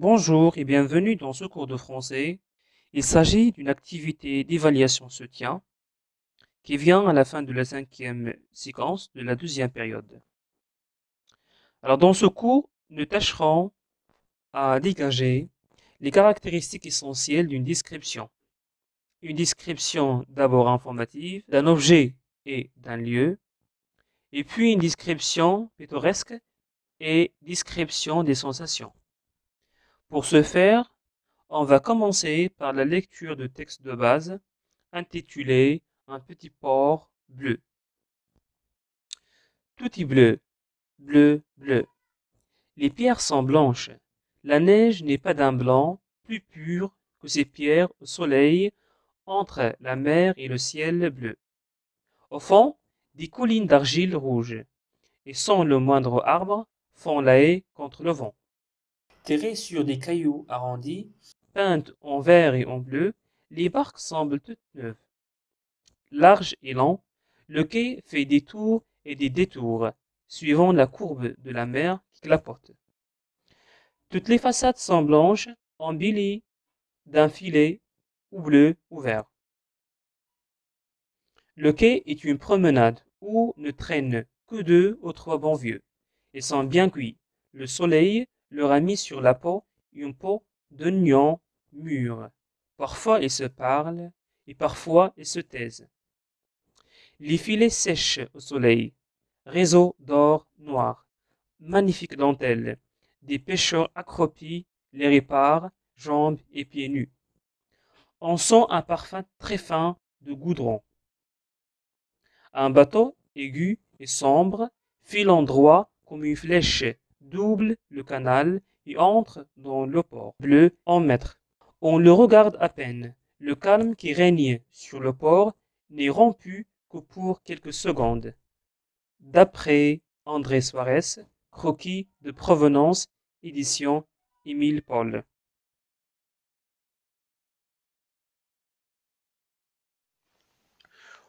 Bonjour et bienvenue dans ce cours de français. Il s'agit d'une activité d'évaluation soutien qui vient à la fin de la cinquième séquence de la deuxième période. Alors dans ce cours, nous tâcherons à dégager les caractéristiques essentielles d'une description. Une description d'abord informative d'un objet et d'un lieu, et puis une description pittoresque et description des sensations. Pour ce faire, on va commencer par la lecture de texte de base intitulé Un petit port bleu. Tout est bleu, bleu, bleu. Les pierres sont blanches. La neige n'est pas d'un blanc plus pur que ces pierres au soleil entre la mer et le ciel bleu. Au fond, des collines d'argile rouge, et sans le moindre arbre, font la haie contre le vent. Terrées sur des cailloux arrondis, peintes en vert et en bleu, les barques semblent toutes neuves. Large et lent, le quai fait des tours et des détours, suivant la courbe de la mer qui clapote. Toutes les façades sont blanches, embellies d'un filet ou bleu ou vert. Le quai est une promenade où ne traînent que deux ou trois bons vieux. Ils sont bien cuits. Le soleil leur a mis sur la peau une peau d'oignon mûr. Parfois ils se parlent et parfois ils se taisent. Les filets sèchent au soleil, réseau d'or noir, magnifique dentelle, des pêcheurs accroupis les réparent, jambes et pieds nus. On sent un parfum très fin de goudron. Un bateau, aigu et sombre, filant droit comme une flèche, double le canal et entre dans le port bleu en mètres. On le regarde à peine. Le calme qui règne sur le port n'est rompu que pour quelques secondes. D'après André Suarez, Croquis de provenance, édition Émile Paul.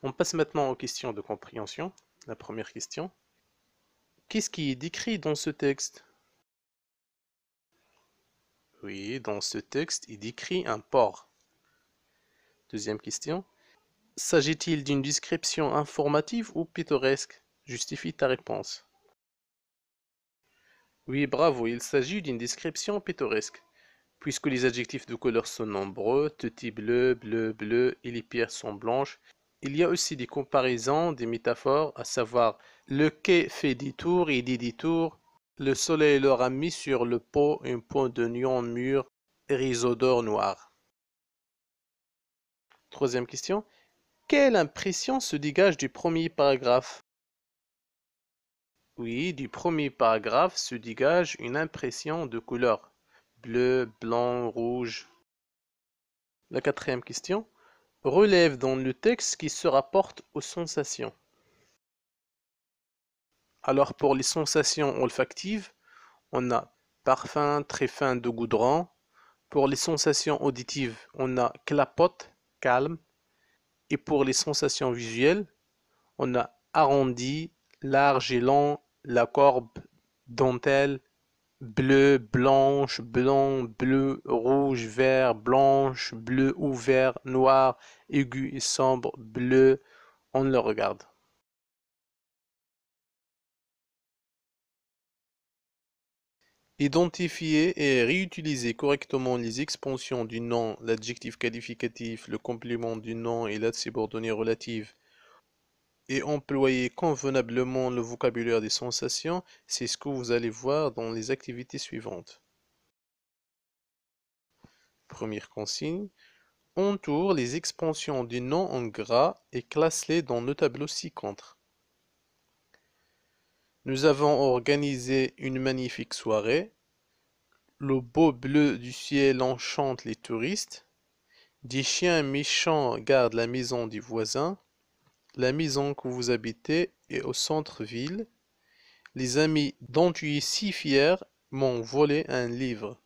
On passe maintenant aux questions de compréhension. La première question. Qu'est-ce qui est décrit dans ce texte? Oui, dans ce texte, il décrit un port. Deuxième question. S'agit-il d'une description informative ou pittoresque? Justifie ta réponse. Oui, bravo, il s'agit d'une description pittoresque, puisque les adjectifs de couleur sont nombreux, tout est bleu, bleu, bleu, et les pierres sont blanches. Il y a aussi des comparaisons, des métaphores, à savoir le quai fait des tours et des détours, le soleil leur a mis sur le pot une peau d'oignon mûr et réseau d'or noir. Troisième question. Quelle impression se dégage du premier paragraphe? Oui, du premier paragraphe se dégage une impression de couleur. Bleu, blanc, rouge. La quatrième question. Relève dans le texte qui se rapporte aux sensations. Alors pour les sensations olfactives, on a parfum très fin de goudron. Pour les sensations auditives, on a clapote, calme. Et pour les sensations visuelles, on a arrondi, large et long, la courbe, dentelle, bleu, blanche, blanc, bleu, rouge, vert, blanche, bleu ou vert, noir, aigu et sombre, bleu. On le regarde. Identifier et réutiliser correctement les expansions du nom, l'adjectif qualificatif, le complément du nom et la subordonnée relative, et employer convenablement le vocabulaire des sensations, c'est ce que vous allez voir dans les activités suivantes. Première consigne, entoure les expansions du nom en gras et classe-les dans le tableau ci-contre. Nous avons organisé une magnifique soirée. Le beau bleu du ciel enchante les touristes. Des chiens méchants gardent la maison des voisins. La maison que vous habitez est au centre-ville. Les amis dont tu es si fier m'ont volé un livre.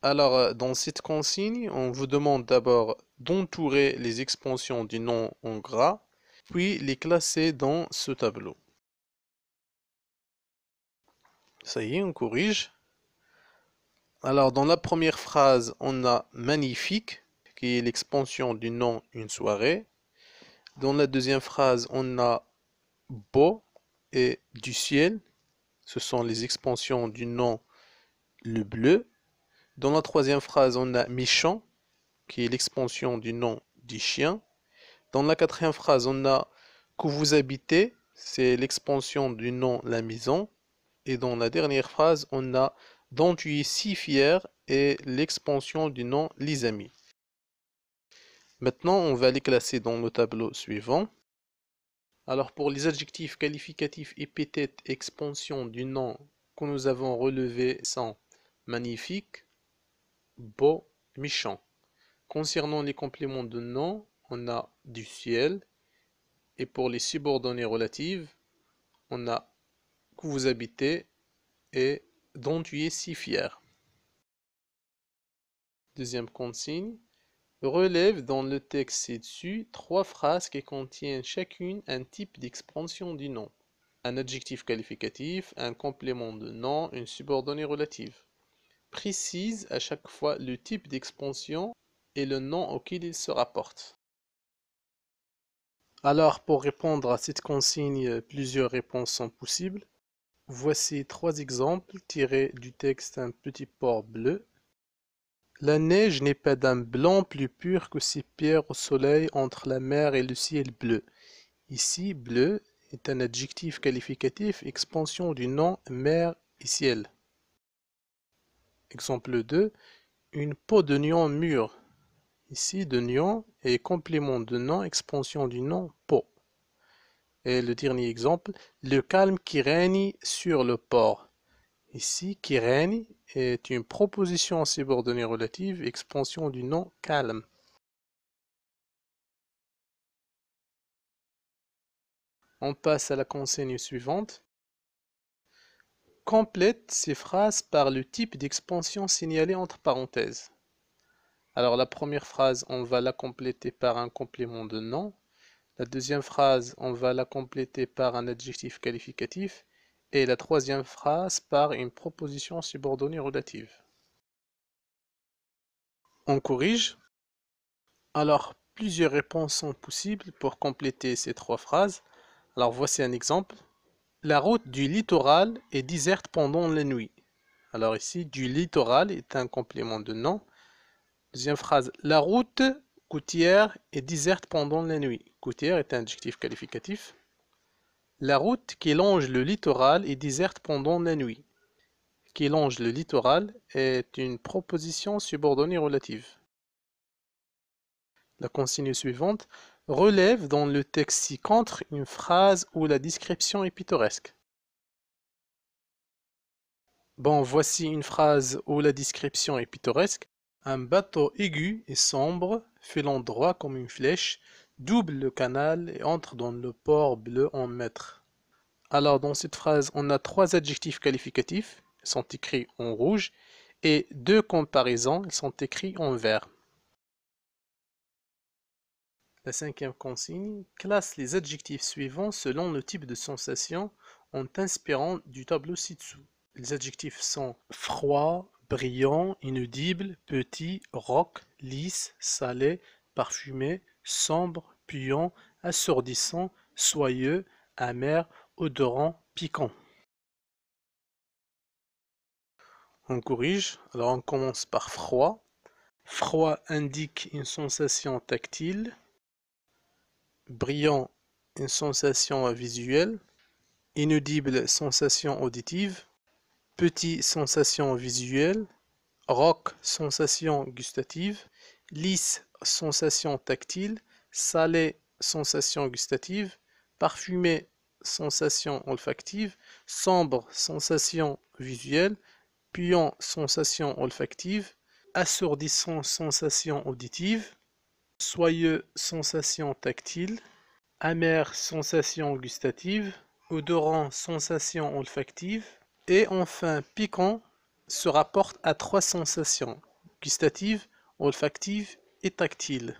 Alors, dans cette consigne, on vous demande d'abord d'entourer les expansions du nom en gras, puis les classer dans ce tableau. Ça y est, on corrige. Alors, dans la première phrase, on a magnifique, qui est l'expansion du nom une soirée. Dans la deuxième phrase, on a beau et du ciel. Ce sont les expansions du nom le bleu. Dans la troisième phrase, on a méchant, qui est l'expansion du nom du chien. Dans la quatrième phrase, on a que vous habitez, c'est l'expansion du nom la maison. Et dans la dernière phrase, on a dont tu es si fier et l'expansion du nom les amis. Maintenant, on va les classer dans le tableau suivant. Alors pour les adjectifs qualificatifs épithètes expansion du nom que nous avons relevés sont magnifique, beau, méchant. Concernant les compléments de nom, on a du ciel. Et pour les subordonnées relatives, on a que vous habitez et dont tu es si fier. Deuxième consigne. Relève dans le texte ci-dessus 3 phrases qui contiennent chacune un type d'expansion du nom. Un adjectif qualificatif, un complément de nom, une subordonnée relative. Précise à chaque fois le type d'expansion et le nom auquel il se rapporte. Alors, pour répondre à cette consigne, plusieurs réponses sont possibles. Voici 3 exemples tirés du texte Un petit port bleu. La neige n'est pas d'un blanc plus pur que ces pierres au soleil entre la mer et le ciel bleu. Ici, bleu est un adjectif qualificatif expansion du nom mer et ciel. Exemple 2. Une peau d'oignon mûre. Ici, d'oignon est complément de nom expansion du nom peau. Et le dernier exemple, le calme qui règne sur le port. Ici, qui règne est une proposition subordonnée relative, expansion du nom calme. On passe à la consigne suivante. Complète ces phrases par le type d'expansion signalé entre parenthèses. Alors la première phrase, on va la compléter par un complément de nom. La deuxième phrase, on va la compléter par un adjectif qualificatif. Et la troisième phrase par une proposition subordonnée relative. On corrige. Alors, plusieurs réponses sont possibles pour compléter ces 3 phrases. Alors, voici un exemple. La route du littoral est déserte pendant la nuit. Alors ici, du littoral est un complément de nom. Deuxième phrase. La route côtière est déserte pendant la nuit. Côtière est un adjectif qualificatif. La route qui longe le littoral est déserte pendant la nuit. Qui longe le littoral est une proposition subordonnée relative. La consigne suivante relève dans le texte ci-contre une phrase où la description est pittoresque. Bon, voici une phrase où la description est pittoresque. Un bateau aigu et sombre, filant droit comme une flèche, double le canal et entre dans le port bleu en maître. Alors, dans cette phrase, on a 3 adjectifs qualificatifs, ils sont écrits en rouge, et 2 comparaisons, ils sont écrits en vert. La 5e consigne classe les adjectifs suivants selon le type de sensation en t'inspirant du tableau ci-dessous. Les adjectifs sont froid, brillant, inaudible, petit, rauque, lisse, salé, parfumé, sombre, puant, assourdissant, soyeux, amer, odorant, piquant. On corrige. Alors on commence par froid. Froid indique une sensation tactile. Brillant, une sensation visuelle. Inaudible, sensation auditive. Petit, sensation visuelle. Rauque, sensation gustative. Lisse, sensation tactile. Salé, sensation gustative. Parfumé, sensation olfactive. Sombre, sensation visuelle. Puant, sensation olfactive. Assourdissant, sensation auditive. Soyeux, sensation tactile. Amer, sensation gustative. Odorant, sensation olfactive. Et enfin, piquant se rapporte à 3 sensations, gustatives, olfactives et tactiles.